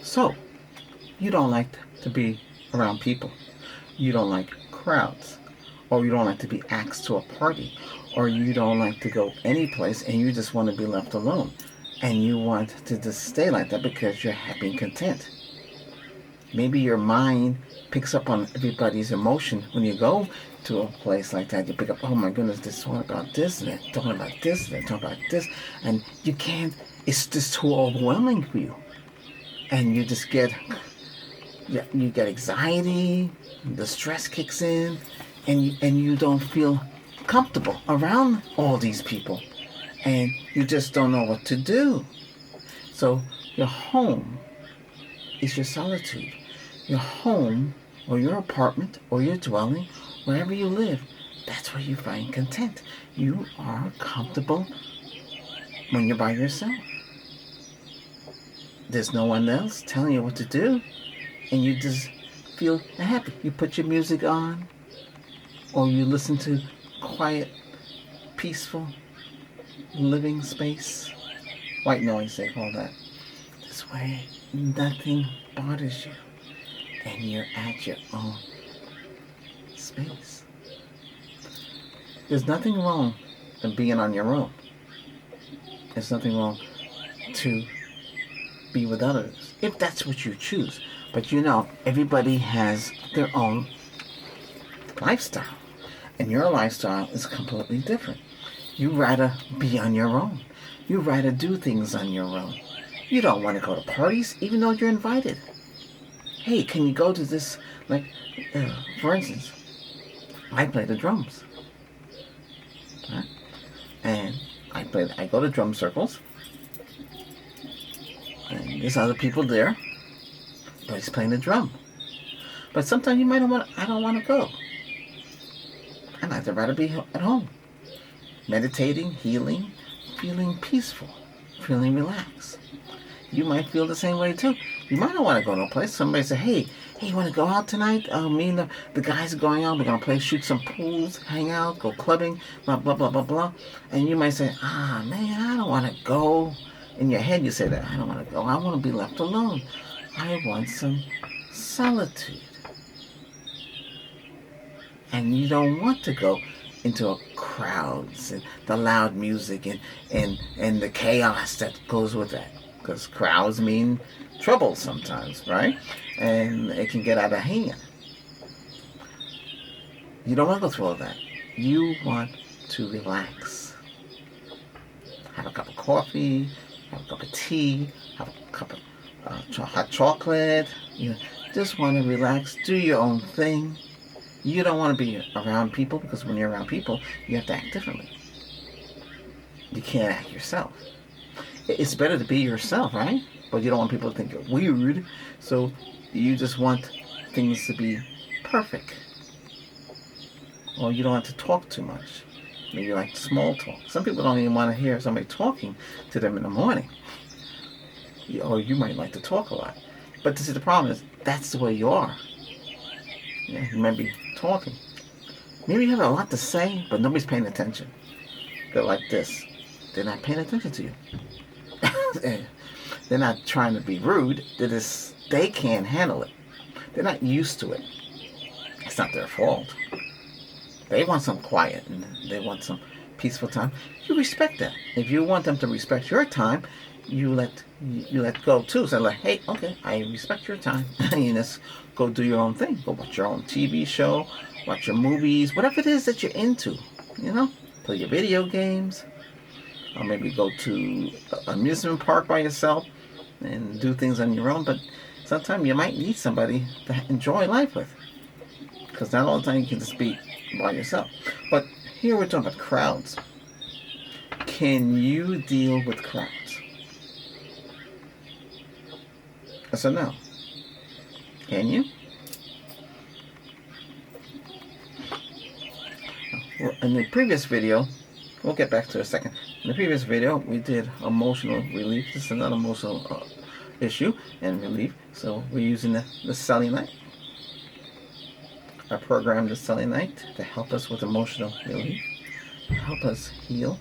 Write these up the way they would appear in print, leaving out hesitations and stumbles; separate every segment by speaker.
Speaker 1: So, you don't like to be around people. You don't like crowds. Or you don't like to be asked to a party. Or you don't like to go any place and you just want to be left alone. And you want to just stay like that because you're happy and content. Maybe your mind picks up on everybody's emotion when you go to a place like that. You pick up, oh my goodness, they're talking about this and they're talking about this and they're talking about this, and you can't. It's just too overwhelming for you, and you get anxiety, the stress kicks in, and you don't feel comfortable around all these people, and you just don't know what to do. So your home is your solitude. Your home or your apartment or your dwelling, wherever you live, that's where you find content. You are comfortable when you're by yourself. There's no one else telling you what to do, and you just feel happy. You put your music on, or you listen to quiet, peaceful living space. White noise, they call that. This way, nothing bothers you, and you're at your own space. There's nothing wrong in being on your own. There's nothing wrong to be with others, if that's what you choose. But everybody has their own lifestyle, and your lifestyle is completely different. You rather be on your own. You rather do things on your own. You don't want to go to parties, even though you're invited. Hey, can you go to this? Like, for instance, I play the drums, right? And I go to drum circles, and there's other people there, but he's playing the drum. But sometimes you might not want. I don't want to go. I'd rather be at home, meditating, healing, feeling peaceful, feeling relaxed. You might feel the same way too. You might not want to go to a place. Somebody say, hey, you want to go out tonight? Me and the guys are going out. We're going to play, shoot some pools, hang out, go clubbing, blah, blah, blah, blah, blah. And you might say, man, I don't want to go. In your head you say that, I don't want to go. I want to be left alone. I want some solitude. And you don't want to go into crowds and the loud music and the chaos that goes with that. Because crowds mean trouble sometimes, right? And it can get out of hand. You don't want to go through all that. You want to relax. Have a cup of coffee, have a cup of tea, have a cup of hot chocolate. You just want to relax, do your own thing. You don't want to be around people, because when you're around people, you have to act differently. You can't act yourself. It's better to be yourself, right? But you don't want people to think you're weird. So you just want things to be perfect. Or you don't have to talk too much. Maybe you like small talk. Some people don't even want to hear somebody talking to them in the morning. Or you might like to talk a lot. But this is the problem, is that's the way you are. Yeah, you might be talking. Maybe you have a lot to say, but nobody's paying attention. They're like this. They're not paying attention to you. They're not trying to be rude. They can't handle it. They're not used to it. It's not their fault. They want some quiet and they want some peaceful time. You respect that. If you want them to respect your time, you let go too. So like, hey, okay, I respect your time. You just go do your own thing. Go watch your own TV show, watch your movies, whatever it is that you're into. Play your video games. Or maybe go to an amusement park by yourself and do things on your own. But sometimes you might need somebody to enjoy life with, because not all the time you can just be by yourself. But here we're talking about crowds. Can you deal with crowds? Yes or no? Can you? In the previous video, we'll get back to it in a second. In the previous video, we did emotional relief. This is another emotional issue and relief. So we're using the selenite. I programmed the selenite to help us with emotional relief, help us heal.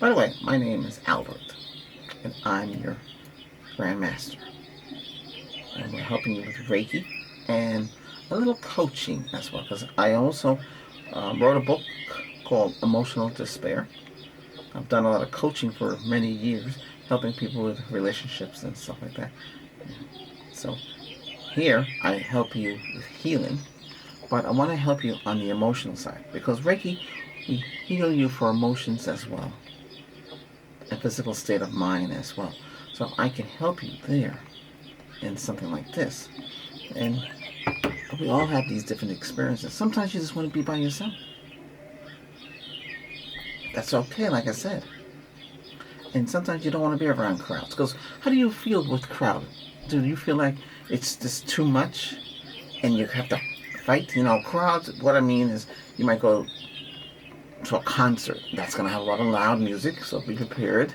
Speaker 1: By the way, my name is Albert, and I'm your Grandmaster. And we're helping you with Reiki and a little coaching as well, because I also wrote a book called Emotional Despair. I've done a lot of coaching for many years, helping people with relationships and stuff like that. So here I help you with healing, but I want to help you on the emotional side, because Reiki, we heal you for emotions as well, a physical state of mind as well. So I can help you there in something like this. And we all have these different experiences. Sometimes you just want to be by yourself. That's okay, like I said. And sometimes you don't want to be around crowds. Because how do you feel with crowd? Do you feel like it's just too much and you have to fight? You know, crowds, what I mean is you might go to a concert that's going to have a lot of loud music, so be prepared.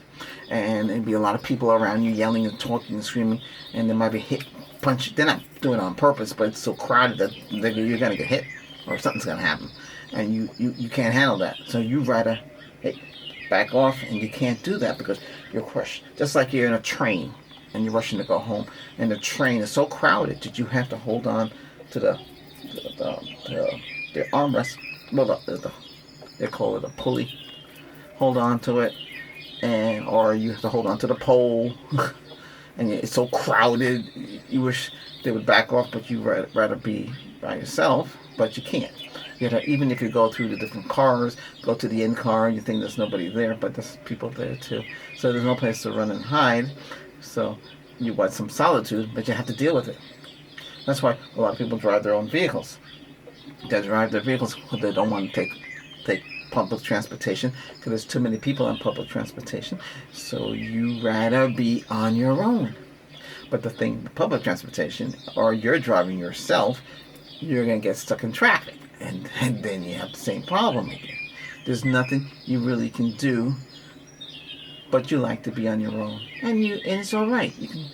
Speaker 1: And there'll be a lot of people around you yelling and talking and screaming, and there might be hit, punch. They're not doing it on purpose, but it's so crowded that you're going to get hit or something's going to happen. And you can't handle that. So you rather back off, and you can't do that because you're crushed. Just like you're in a train and you're rushing to go home, and the train is so crowded that you have to hold on to the armrest. Well, they call it a pulley. Hold on to it, or you have to hold on to the pole. And it's so crowded, you wish they would back off, but you rather be by yourself, but you can't. You know, even if you go through the different cars, go to the end car, you think there's nobody there, but there's people there too. So there's no place to run and hide. So you want some solitude, but you have to deal with it. That's why a lot of people drive their own vehicles. They drive their vehicles because they don't want to take public transportation, because there's too many people on public transportation. So you rather be on your own. But the thing, the public transportation, or you're driving yourself, you're going to get stuck in traffic. And then you have the same problem again. There's nothing you really can do, but you like to be on your own. And it's all right. You can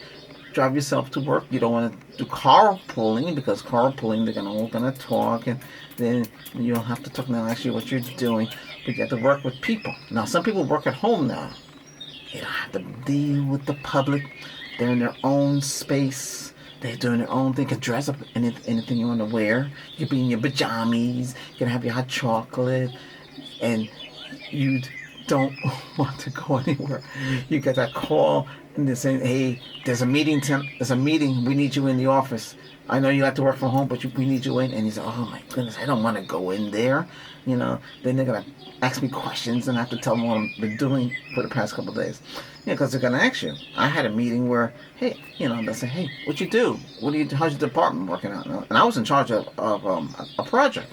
Speaker 1: drive yourself to work. You don't want to do carpooling, because carpooling, they're all going to talk, and then you don't have to talk now actually what you're doing, but you have to work with people. Now, some people work at home now. They don't have to deal with the public. They're in their own space. They're doing their own thing. You can dress up anything you want to wear. You can be in your pajamas. You can have your hot chocolate. And you don't want to go anywhere. You get that call and they're saying, hey, there's a meeting. We need you in the office. I know you like to work from home, but we need you in. And you say, oh my goodness, I don't want to go in there. You know, then they're going to ask me questions and I have to tell them what I've been doing for the past couple of days. Yeah, because they're going to ask you. I had a meeting where, hey, you know, they say, hey, what you do? How's your department working out? And I was in charge of a project.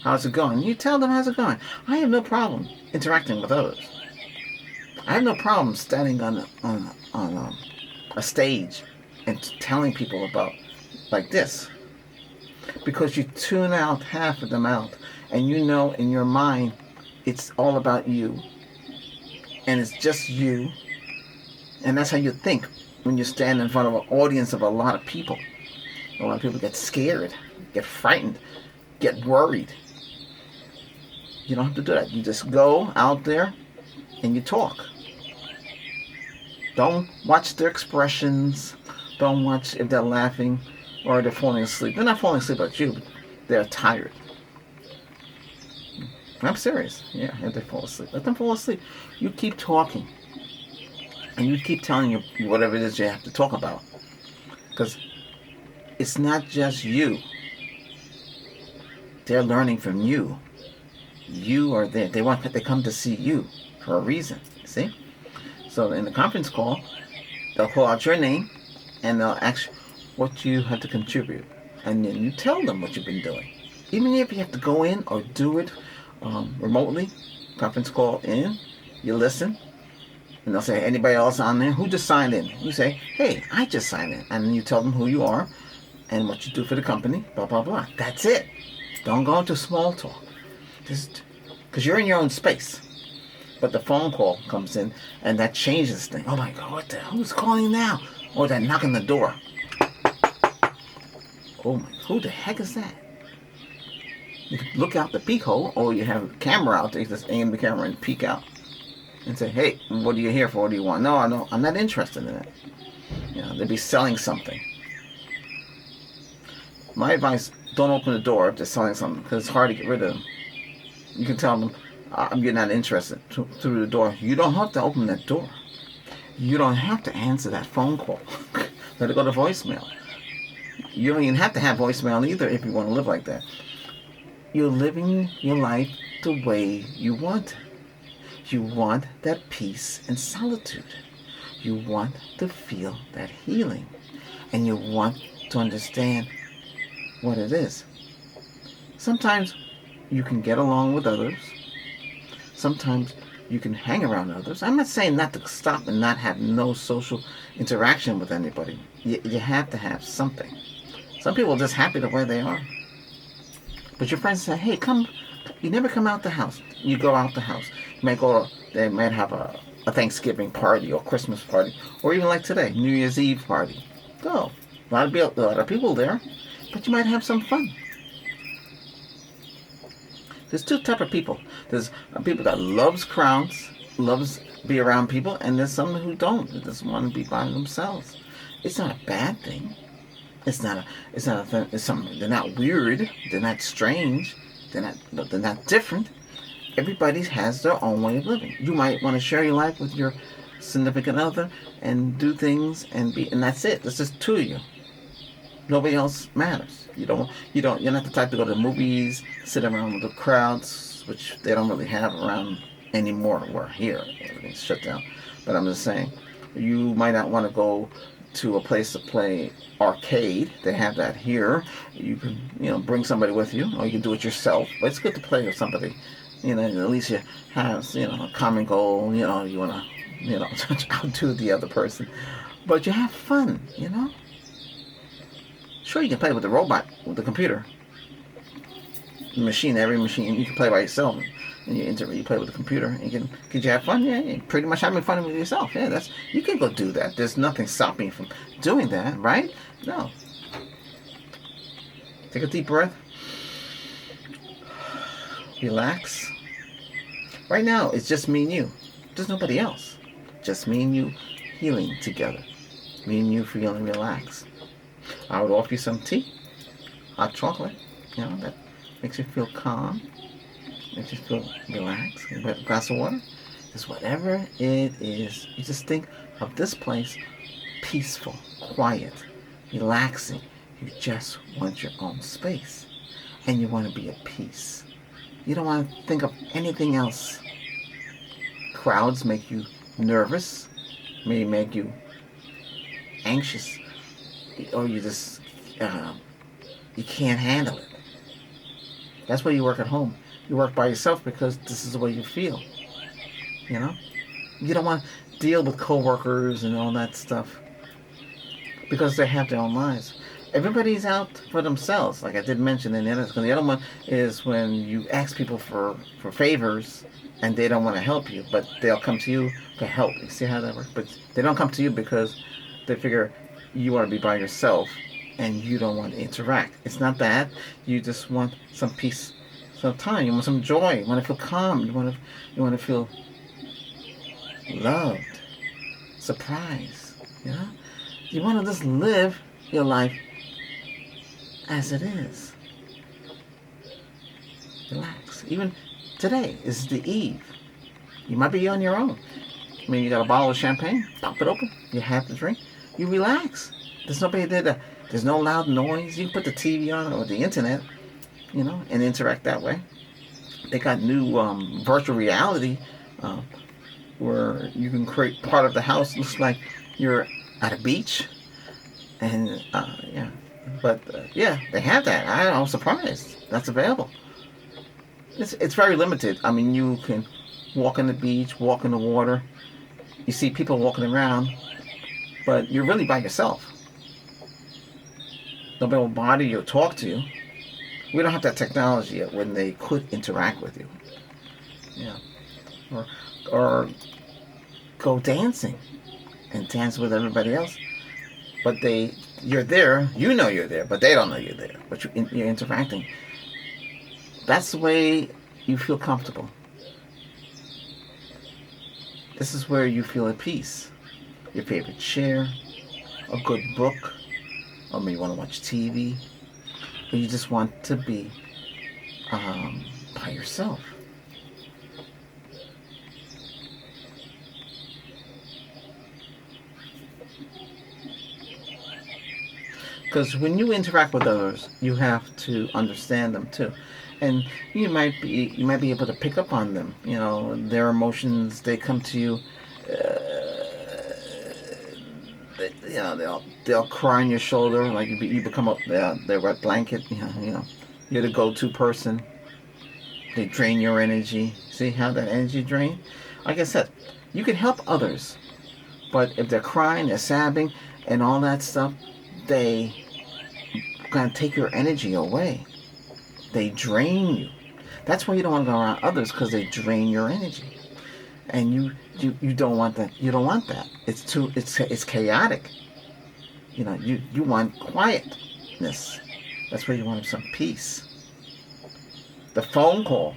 Speaker 1: How's it going? You tell them how's it going. I have no problem interacting with others. I have no problem standing on a stage and telling people about like this, because you tune out half of them out, and you know in your mind it's all about you, and it's just you, and that's how you think when you stand in front of an audience of a lot of people. A lot of people get scared, get frightened, get worried. You don't have to do that. You just go out there and you talk. Don't watch their expressions. Don't watch if they're laughing or they're falling asleep. They're not falling asleep at you. They're tired. I'm serious. Yeah, if they fall asleep, let them fall asleep. You keep talking. And you keep telling you whatever it is you have to talk about. Because it's not just you. They're learning from you. You are there. They come to see you for a reason. See? So in the conference call, they'll call out your name and they'll ask what you have to contribute. And then you tell them what you've been doing. Even if you have to go in or do it remotely, conference call in, you listen, and they'll say, anybody else on there? Who just signed in? You say, hey, I just signed in. And then you tell them who you are and what you do for the company, blah, blah, blah. That's it. Don't go into small talk. Just because you're in your own space. But the phone call comes in and that changes things. Oh my God, who's calling now? Or they're knocking the door. Oh my, who the heck is that? You can look out the peek hole, or you have a camera out there. You just aim the camera and peek out. and say, hey, what are you here for? What do you want? No, I'm not interested in it. They'd be selling something. My advice, don't open the door if they're selling something, because it's hard to get rid of them. You can tell them, I'm getting not interested through the door. You don't have to open that door. You don't have to answer that phone call. Let it go to voicemail. You don't even have to have voicemail either if you want to live like that. You're living your life the way you want. You want that peace and solitude. You want to feel that healing. And you want to understand what it is. Sometimes you can get along with others. Sometimes you can hang around others. I'm not saying not to stop and not have no social interaction with anybody. You have to have something. Some people are just happy the way they are. But your friends say, hey, come. You never come out the house. You go out the house. They might have a Thanksgiving party or Christmas party, or even like today, New Year's Eve party. Go. A lot of people there, but you might have some fun. There's two types of people. There's people that loves crowds, loves be around people, and there's some who don't. That just want to be by themselves. It's not a bad thing. It's not a thing. It's something. They're not weird. They're not strange. They're not different. Everybody has their own way of living. You might want to share your life with your significant other and do things and that's it. It's just two of you. Nobody else matters. You're not the type to go to the movies, sit around with the crowds, which they don't really have around anymore. We're here. Everything's shut down. But I'm just saying, you might not want to go to a place to play arcade. They have that here. You can, bring somebody with you, or you can do it yourself. But it's good to play with somebody. At least you have, a common goal. You want to, outdo the other person. But you have fun, Sure, you can play with the robot, with the computer. Every machine, you can play by yourself. And you play with the computer. And you have fun? Yeah, you're pretty much having fun with yourself. Yeah, you can go do that. There's nothing stopping you from doing that, right? No. Take a deep breath. Relax. Right now, it's just me and you. There's nobody else. Just me and you healing together. Me and you feeling relaxed. I would offer you some tea, hot chocolate, that makes you feel calm, makes you feel relaxed. A glass of water, just whatever it is. You just think of this place peaceful, quiet, relaxing. You just want your own space, and you want to be at peace. You don't want to think of anything else. Crowds make you nervous, may make you anxious, or you just you can't handle it. That's why you work at home. You work by yourself because this is the way you feel. You don't want to deal with coworkers and all that stuff because they have their own lives. Everybody's out for themselves, like I did mention in the other. The other one is when you ask people for favors and they don't want to help you, but they'll come to you for help. You see how that works? But they don't come to you because they figure you want to be by yourself and you don't want to interact. It's not that. You just want some peace, some time. You want some joy. You want to feel calm. You want to feel loved, surprised. You want to just live your life as it is. Relax. Even today is the eve. You might be on your own. You got a bottle of champagne. Pop it open. You have the drink. You relax. There's nobody there. There's no loud noise. You can put the TV on or the internet, and interact that way. They got new virtual reality where you can create part of the house. Looks like you're at a beach. And, yeah. But, yeah, they have that. I'm surprised. That's available. It's very limited. You can walk on the beach, walk in the water. You see people walking around. But you're really by yourself. Nobody will bother you or talk to you. We don't have that technology yet when they could interact with you. Yeah. Or go dancing and dance with everybody else. But you're there, you're there, but they don't know you're there. But you're interacting. That's the way you feel comfortable. This is where you feel at peace. Your favorite chair, a good book, or maybe you want to watch TV, or you just want to be by yourself. Because when you interact with others, you have to understand them too, and you might be able to pick up on them. You know, their emotions. They come to you. They'll cry on your shoulder like you become their wet blanket. You're the go-to person. They drain your energy. See how that energy drain? Like I said, you can help others, but if they're crying, they're sobbing, and all that stuff, they gonna take your energy away. They drain you. That's why you don't want to go around others, because they drain your energy, and you don't want that. You don't want that. It's chaotic. You want quietness. That's where you want some peace. The phone call,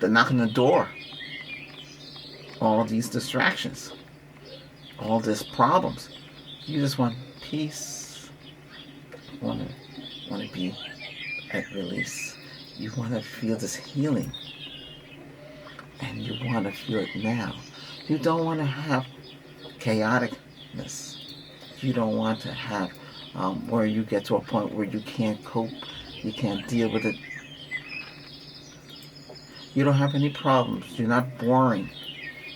Speaker 1: the knock on the door, all these distractions, all these problems. You just want peace. Want to be at release. You want to feel this healing, and you want to feel it now. You don't want to have chaoticness. You don't want to have where you get to a point where you can't cope, you can't deal with it. You don't have any problems. You're not boring.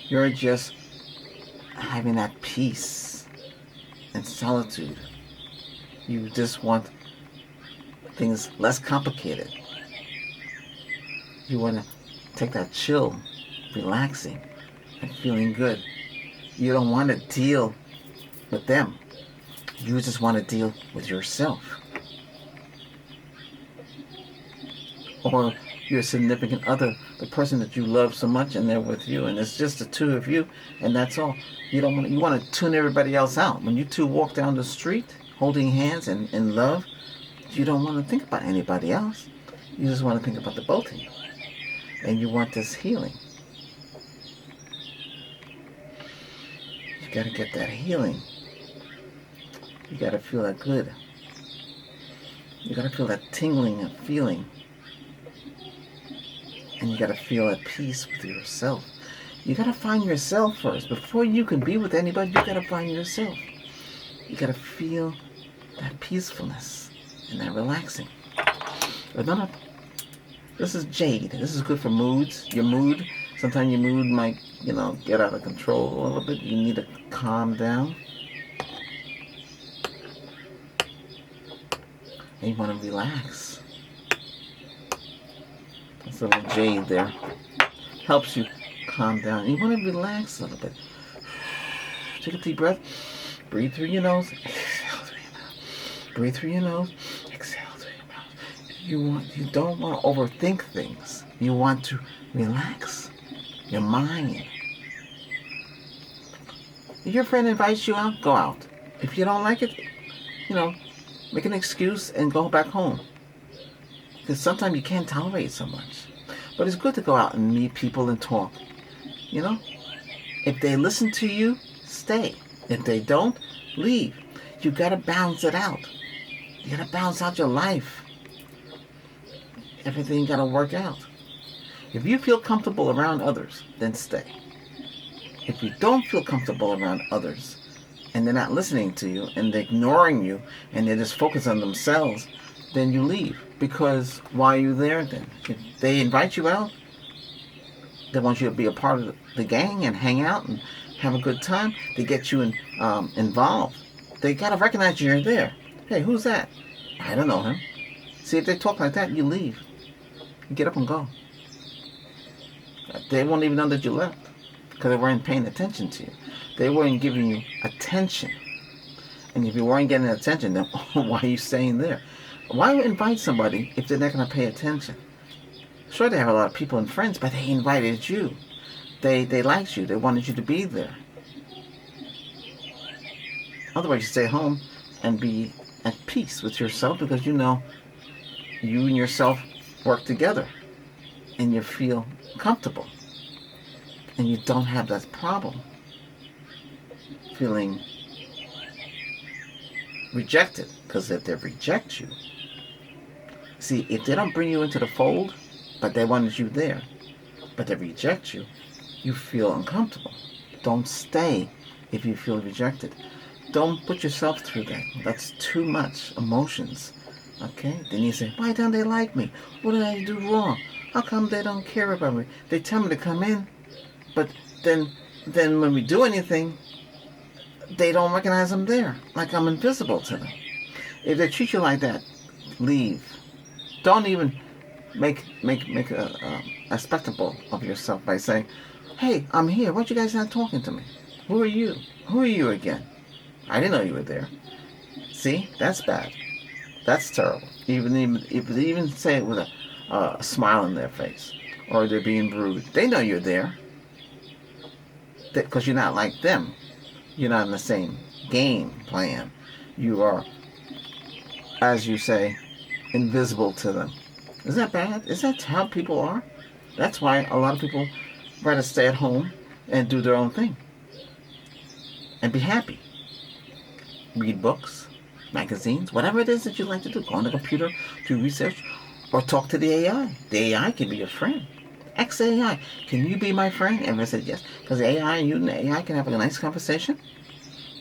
Speaker 1: You're just having that peace and solitude. You just want things less complicated. You want to take that chill, relaxing, and feeling good. You don't want to deal with them. You just want to deal with yourself. Or your significant other, the person that you love so much, and they're with you, and it's just the two of you, and that's all. You want to tune everybody else out. When you two walk down the street holding hands and in love, you don't want to think about anybody else. You just want to think about the both of you. And you want this healing. You got to get that healing. You got to feel that good. You got to feel that tingling and feeling. And you got to feel at peace with yourself. You got to find yourself first. Before you can be with anybody, you got to find yourself. You got to feel that peacefulness and that relaxing. Remember, this is jade. This is good for moods. Your mood. Sometimes your mood might, get out of control a little bit. You need to calm down. And you want to relax. That's a little jade there. Helps you calm down. You want to relax a little bit. Take a deep breath. Breathe through your nose. Exhale through your mouth. Breathe through your nose. Exhale through your mouth. You don't want to overthink things. You want to relax your mind. If your friend invites you out, go out. If you don't like it, make an excuse and go back home. Because sometimes you can't tolerate so much. But it's good to go out and meet people and talk. If they listen to you, stay. If they don't, leave. You got to balance it out. You got to balance out your life. Everything got to work out. If you feel comfortable around others, then stay. If you don't feel comfortable around others, and they're not listening to you, and they're ignoring you, and they're just focused on themselves, then you leave. Because why are you there then? If they invite you out, they want you to be a part of the gang and hang out and have a good time. They get you involved. They got to recognize you're there. Hey, who's that? I don't know him. See, if they talk like that, you leave. You get up and go. They won't even know that you left because they weren't paying attention to you. They weren't giving you attention. And if you weren't getting attention, then why are you staying there? Why invite somebody if they're not going to pay attention? Sure, they have a lot of people and friends, but they invited you. They liked you. They wanted you to be there. Otherwise, you stay home and be at peace with yourself because you and yourself work together and you feel comfortable. And you don't have that problem feeling rejected. Because if they reject you, see, if they don't bring you into the fold, but they wanted you there, but they reject you, you feel uncomfortable. Don't stay if you feel rejected. Don't put yourself through that. That's too much emotions. Okay? Then you say, why don't they like me? What did I do wrong? How come they don't care about me? They tell me to come in, but then when we do anything, they don't recognize I'm there. Like I'm invisible to them. If they treat you like that, leave. Don't even make a spectacle of yourself by saying, hey, I'm here. Why you guys not talking to me? Who are you? Who are you again? I didn't know you were there. See, that's bad. That's terrible. If they even say it with a smile on their face, or they're being rude, they know you're there. Because you're not like them. You're not in the same game plan. You are, as you say, invisible to them. Is that bad? Is that how people are? That's why a lot of people rather stay at home and do their own thing. And be happy. Read books, magazines, whatever it is that you like to do. Go on the computer, do research, or talk to the AI. The AI can be your friend. Ask the AI, can you be my friend? And I said yes. Because the AI and you and the AI can have a nice conversation.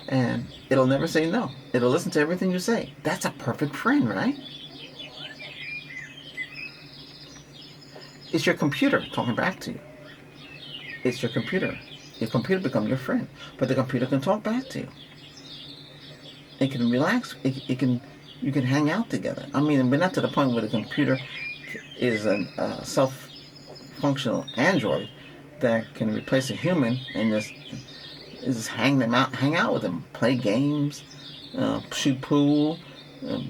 Speaker 1: And it'll never say no. It'll listen to everything you say. That's a perfect friend, right? It's your computer talking back to you. It's your computer. Your computer becomes your friend. But the computer can talk back to you. It can relax. You can hang out together. I mean, we're not to the point where the computer is a self-functional android that can replace a human and just hang out with them, play games, shoot pool,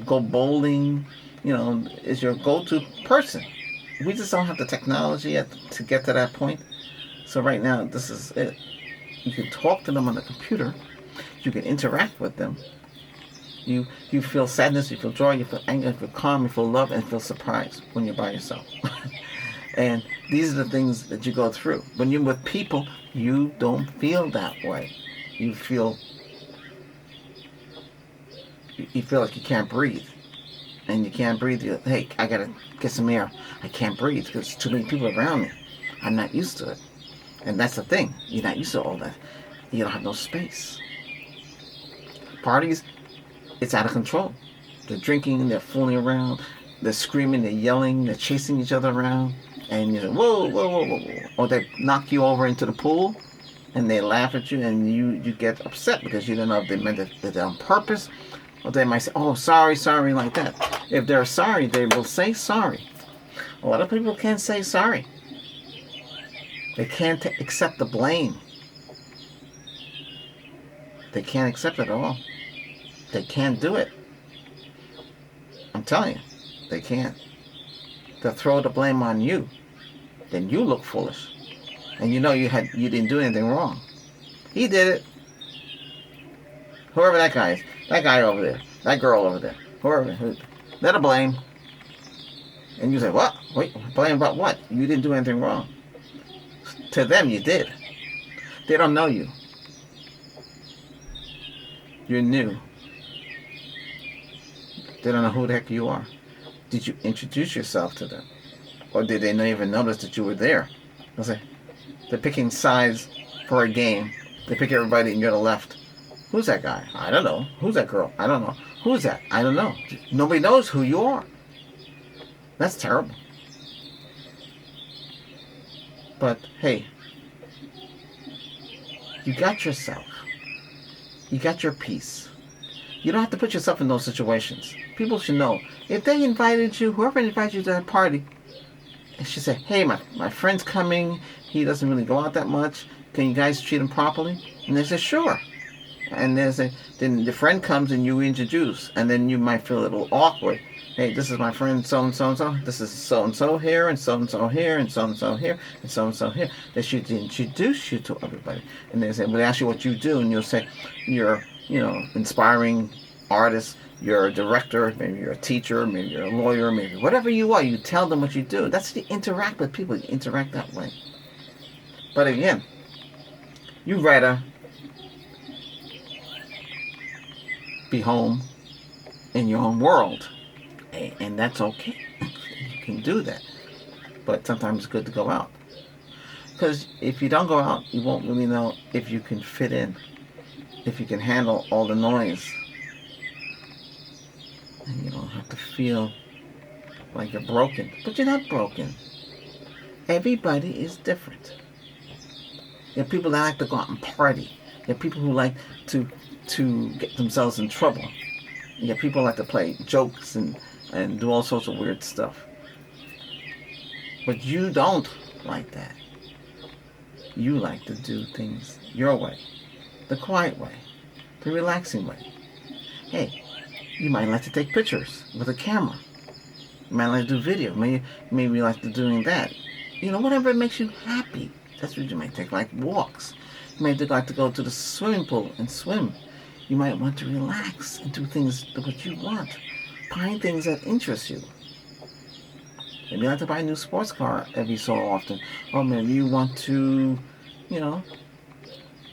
Speaker 1: go bowling. Is your go-to person. We just don't have the technology yet to get to that point. So right now, this is it. You can talk to them on the computer. You can interact with them. You feel sadness, you feel joy, you feel anger, you feel calm, you feel love, and feel surprise when you're by yourself. And these are the things that you go through. When you're with people, you don't feel that way. You feel like you can't breathe. And you can't breathe. Hey, I gotta get some air. I can't breathe because there's too many people around me. I'm not used to it. And that's the thing. You're not used to all that. You don't have no space. Parties, it's out of control. They're drinking, they're fooling around, they're screaming, they're yelling, they're chasing each other around. And you say, whoa, whoa, whoa, whoa, whoa. Or they knock you over into the pool and they laugh at you and you get upset because you don't know if they meant it on purpose. Or they might say, oh, sorry, like that. If they're sorry, they will say sorry. A lot of people can't say sorry. They can't accept the blame. They can't accept it at all. They can't do it. I'm telling you, they can't. They'll throw the blame on you. Then you look foolish. And you know you didn't do anything wrong. He did it. Whoever that guy is. That guy over there. That girl over there. Whoever. They're to blame. And you say, what? Wait, blame about what? You didn't do anything wrong. To them, you did. They don't know you. You're new. They don't know who the heck you are. Did you introduce yourself to them? Or did they not even notice that you were there? They're picking sides for a game. They pick everybody and you're to the left. Who's that guy? I don't know. Who's that girl? I don't know. Who's that? I don't know. Nobody knows who you are. That's terrible. But hey, you got yourself. You got your peace. You don't have to put yourself in those situations. People should know. If they invited you, whoever invited you to that party, and she said, hey, my friend's coming. He doesn't really go out that much. Can you guys treat him properly? And they say, sure. And then the friend comes and you introduce. And then you might feel a little awkward. Hey, this is my friend so-and-so. This is so-and-so here, and so-and-so here, and so-and-so here, and so-and-so here. They should introduce you to everybody. And they say, well, they ask you what you do, and you'll say, you're, inspiring artist, you're a director, maybe you're a teacher, maybe you're a lawyer, maybe whatever you are, you tell them what you do. That's to interact with people. You interact that way. But again, You'd rather be home in your own world. And that's okay. You can do that. But sometimes it's good to go out. Because if you don't go out, you won't really know if you can fit in, if you can handle all the noise. And you don't have to feel like you're broken. But you're not broken. Everybody is different. There are people that like to go out and party. There are people who like to get themselves in trouble. There are people who like to play jokes and do all sorts of weird stuff. But you don't like that. You like to do things your way. The quiet way. The relaxing way. Hey, you might like to take pictures with a camera. You might like to do video. Maybe you like to doing that. You know, whatever makes you happy. That's what you might take, like walks. You might like to go to the swimming pool and swim. You might want to relax and do things that you want. Find things that interest you. Maybe you like to buy a new sports car every so often. Or maybe you want to, you know,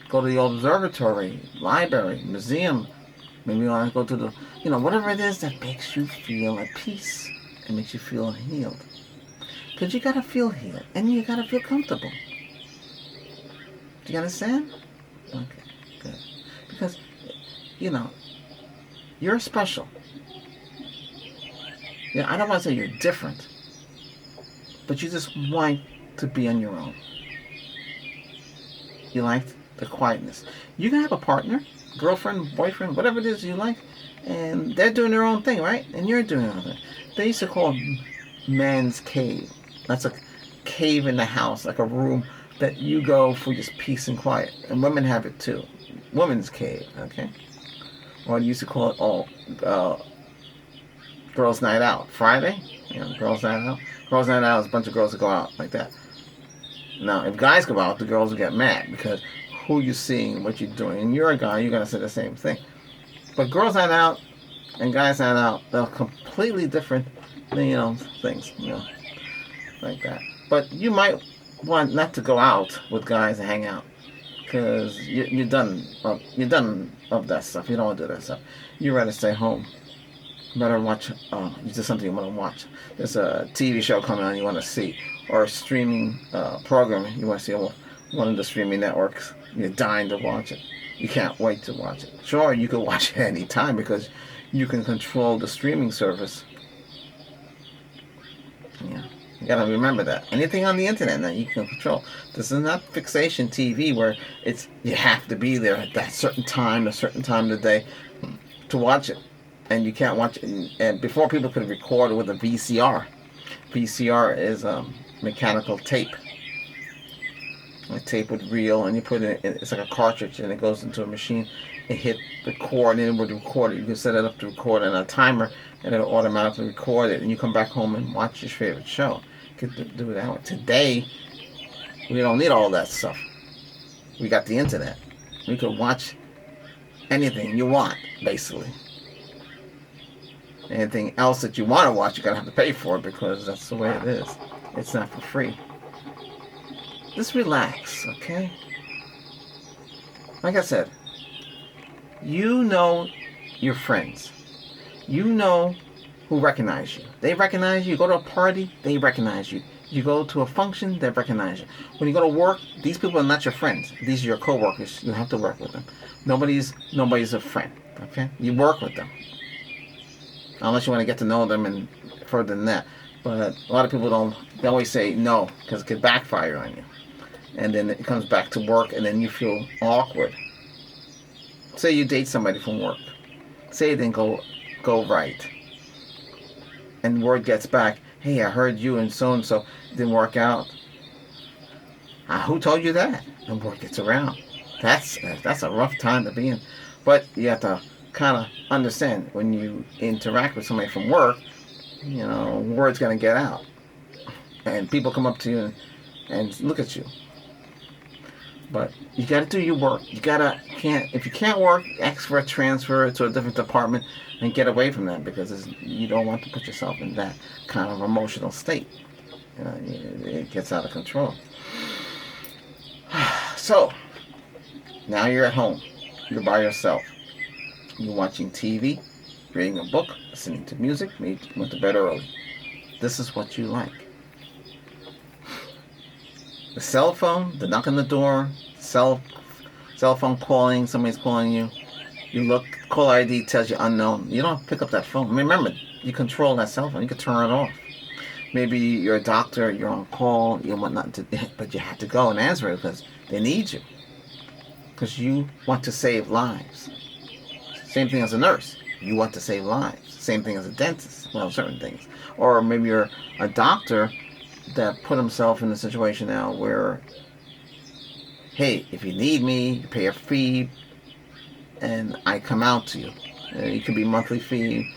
Speaker 1: go to the observatory, library, museum. Maybe you want to go to the, you know, whatever it is that makes you feel at peace and makes you feel healed. Because you got to feel healed and you got to feel comfortable. Do you understand? Okay, good. Because, you know, you're special. Yeah, I don't want to say you're different, but you just want to be on your own. You like the quietness. You can have a partner, girlfriend, boyfriend, whatever it is you like, and they're doing their own thing, right? And you're doing your own thing. They used to call man's cave. That's a cave in the house, like a room that you go for just peace and quiet. And women have it too. Women's cave, okay? Or they used to call it girls' night out. Friday, you know, girls' night out. Girls' night out is a bunch of girls that go out like that. Now, if guys go out, the girls will get mad because who you seeing, what you're doing. And you're a guy, you're going to say the same thing. But girls' night out and guys' night out, they're completely different, you know, things, you know, like that. But you might want not to go out with guys and hang out because you're done of that stuff. You don't want to do that stuff. You'd rather stay home. You better watch, just something you want to watch. There's a TV show coming on you want to see, or a streaming program you want to see on one of the streaming networks. You're dying to watch it. You can't wait to watch it. Sure, you can watch it any time because you can control the streaming service. Yeah. You gotta remember that. Anything on the internet that you can control. This is not fixation TV where it's you have to be there at that certain time, a certain time of the day to watch it. And you can't watch it. And before people could record with a VCR. VCR is mechanical tape. A tape would reel and you put it in, it's like a cartridge and it goes into a machine. It hit record and it would record it. You can set it up to record on a timer and it'll automatically record it and you come back home and watch your favorite show. You could do it that way. Today, we don't need all that stuff. We got the internet. We could watch anything you want, basically. Anything else that you want to watch, you're going to have to pay for it because that's the way it is. It's not for free. Just relax, okay? Like I said, you know your friends. You know who recognize you. They recognize you. You go to a party, they recognize you. You go to a function, they recognize you. When you go to work, these people are not your friends. These are your co-workers. You have to work with them. Nobody's a friend, okay? You work with them. Unless you want to get to know them and further than that. But a lot of people don't, they always say no because it could backfire on you. And then it comes back to work and then you feel awkward. Say you date somebody from work. Say it didn't go right. And word gets back, hey, I heard you and so didn't work out. Who told you that? And word gets around. That's a rough time to be in. But you have to kind of understand when you interact with somebody from work, you know, word's going to get out. And people come up to you and look at you. But you got to do your work. If you can't work, ask for a transfer to a different department and get away from that because you don't want to put yourself in that kind of emotional state. You know, it gets out of control. So, Now you're at home. You're by yourself. You're watching TV, reading a book, listening to music, maybe you went to bed early. This is what you like. The cell phone, the knock on the door, cell phone calling, somebody's calling you. You look, call ID tells you unknown. You don't pick up that phone. Remember, you control that cell phone. You can turn it off. Maybe you're a doctor, you're on call, you want nothing to, but you have to go and answer it because they need you. Because you want to save lives. Same thing as a nurse. You want to save lives. Same thing as a dentist. Well, certain things. Or maybe you're a doctor that put himself in a situation now where, hey, if you need me, you pay a fee, and I come out to you. It could be monthly fee.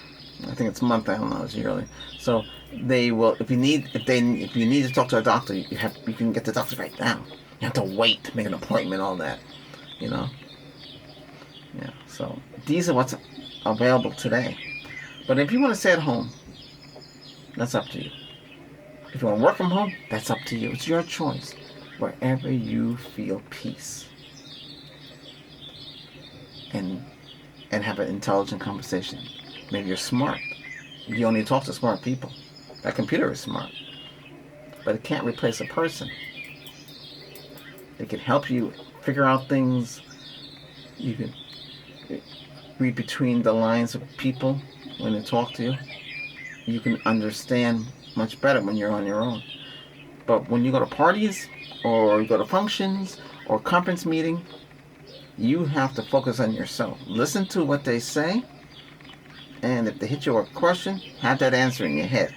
Speaker 1: I think it's monthly. I don't know. It's yearly. So they will. If you need to talk to a doctor, you can get the doctor right now. You have to wait to make an appointment. All that, you know. Yeah. So these are what's available today. But if you want to stay at home, that's up to you. If you want to work from home, that's up to you. It's your choice. Wherever you feel peace. And have an intelligent conversation. Maybe you're smart. You only talk to smart people. That computer is smart. But it can't replace a person. It can help you figure out things. You can read between the lines of people when they talk to you. You can understand much better when you're on your own. But when you go to parties, or you go to functions, or conference meeting, you have to focus on yourself. Listen to what they say, and if they hit you with a question, have that answer in your head.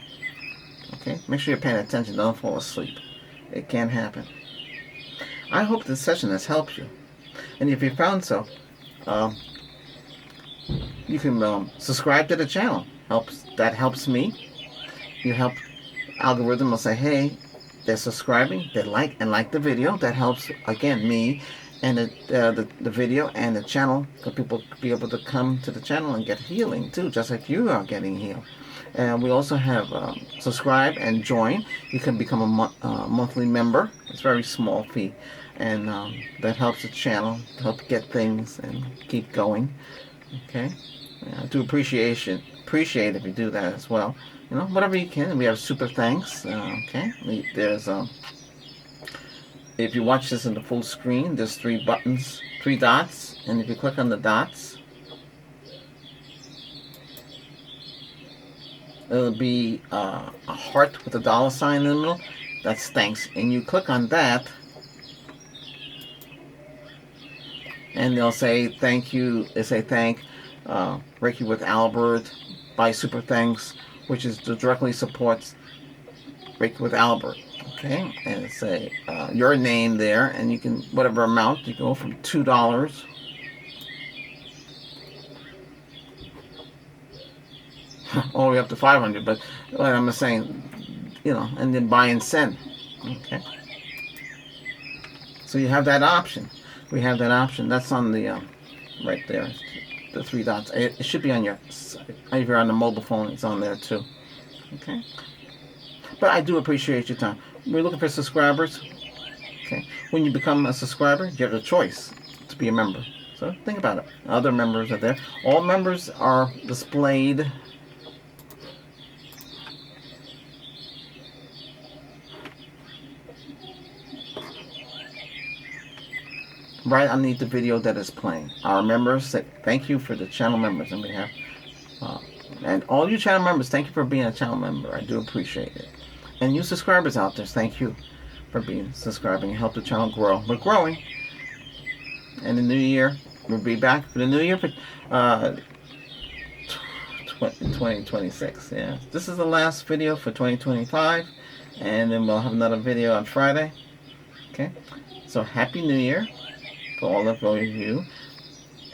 Speaker 1: Okay? Make sure you're paying attention. Don't fall asleep. It can happen. I hope this session has helped you. And if you found so, you can subscribe to the channel. That helps me. You help. Algorithm will say, hey, they're subscribing, they like the video. That helps, again, me and the video and the channel, for people to be able to come to the channel and get healing too, just like you are getting healed. And we also have subscribe and join. You can become a monthly member. It's a very small fee, and that helps the channel to help get things and keep going. Okay, I do appreciate if you do that as well. You know, whatever you can. We have super thanks. Okay, there's if you watch this in the full screen, there's 3 buttons, 3 dots, and if you click on the dots, it'll be a heart with a $sign in the middle. That's thanks, and you click on that, and they'll say thank you. They say thank Reiki with Albert by Super Thanks, which is directly supports Reiki with Albert. Okay, and say your name there, and you can, whatever amount, you can go from $2 all the way up to $500. But like I'm just saying, you know, and then buy and send. Okay, so you have that option. We have that option. That's on the right there, the 3 dots. It should be on your, if you're on the mobile phone, it's on there too. Okay, but I do appreciate your time. We're looking for subscribers. Okay, when you become a subscriber, you have a choice to be a member. So think about it. Other members are there. All members are displayed right underneath the video that is playing. Our members say thank you for the channel members, and we have and all you channel members, thank you for being a channel member. I do appreciate it. And you subscribers out there, thank you for being subscribing and help the channel grow. We're growing. And the new year, we'll be back for the new year for 2026. Yeah, this is the last video for 2025, and then we'll have another video on Friday. Okay, so happy New Year for all of you,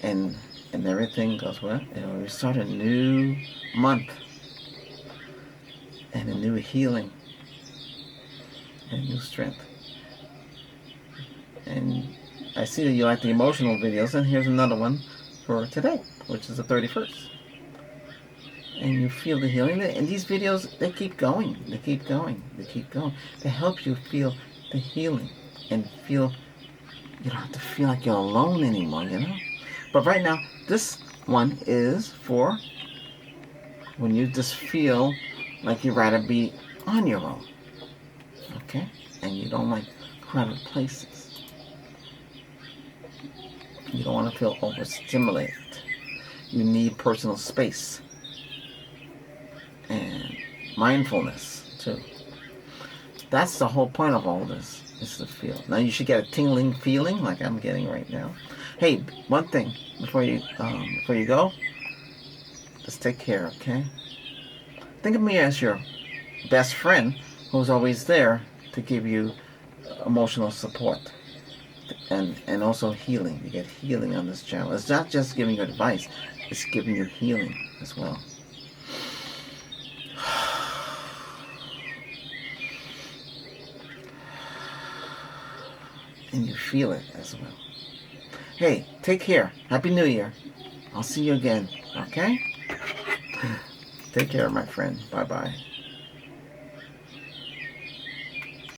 Speaker 1: and everything goes well. And we start a new month and a new healing and new strength. And I see that you like the emotional videos, and here's another one for today, which is the 31st. And you feel the healing. And these videos, they keep going. They keep going. They keep going. They help you feel the healing and feel You don't have to feel like you're alone anymore, you know? But right now, this one is for when you just feel like you'd rather be on your own, okay? And you don't like crowded places. You don't want to feel overstimulated. You need personal space and mindfulness too. That's the whole point of all this, is to feel. Now you should get a tingling feeling like I'm getting right now. Hey, one thing before you go, just take care, okay? Think of me as your best friend who's always there to give you emotional support and also healing. You get healing on this channel. It's not just giving you advice, it's giving you healing as well. And you feel it as well. Hey, take care. Happy New Year. I'll see you again, okay? Take care, my friend. Bye-bye.